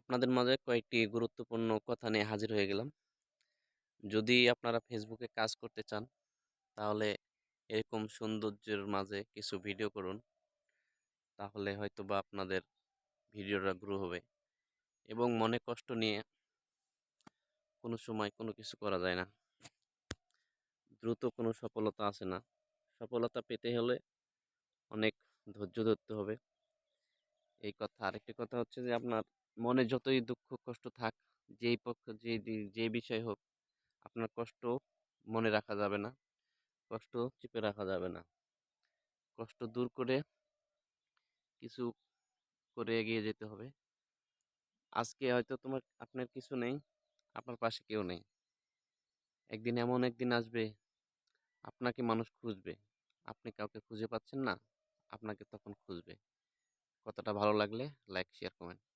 আপনাদের মাঝে কয়েকটি গুরুত্বপূর্ণ কথা নিয়ে হাজির হয়ে গেলাম। যদি আপনারা ফেসবুকে কাজ করতে চান, তাহলে এরকম সৌন্দর্যের মাঝে কিছু ভিডিও করুন। তাহলে হয়তোবা আপনাদের ভিডিওটা গ্রো হবে। এবং মনে কষ্ট নিয়ে কোনো সময় কোনো কিছু করা যায় না। দ্রুত কোনো সফলতা আসে না। সফলতা পেতে হলে অনেক ধৈর্য ধরতে হবে। এই কথা। আরেকটি কথা হচ্ছে যে আপনার মনে যতই দুঃখ কষ্ট থাক, যে বিষয় হোক, আপনার কষ্ট মনে রাখা যাবে না, কষ্ট চেপে রাখা যাবে না। কষ্ট দূর করে কিছু করে এগিয়ে যেতে হবে। আজকে হয়তো আপনার কিছু নেই, আপনার পাশে কেউ নেই। একদিন এমন একদিন আসবে, আপনাকে মানুষ খুঁজবে। আপনি কাউকে খুঁজে পাচ্ছেন না, আপনাকে তখন খুঁজবে। কথাটা ভালো লাগলে লাইক, শেয়ার, কমেন্ট।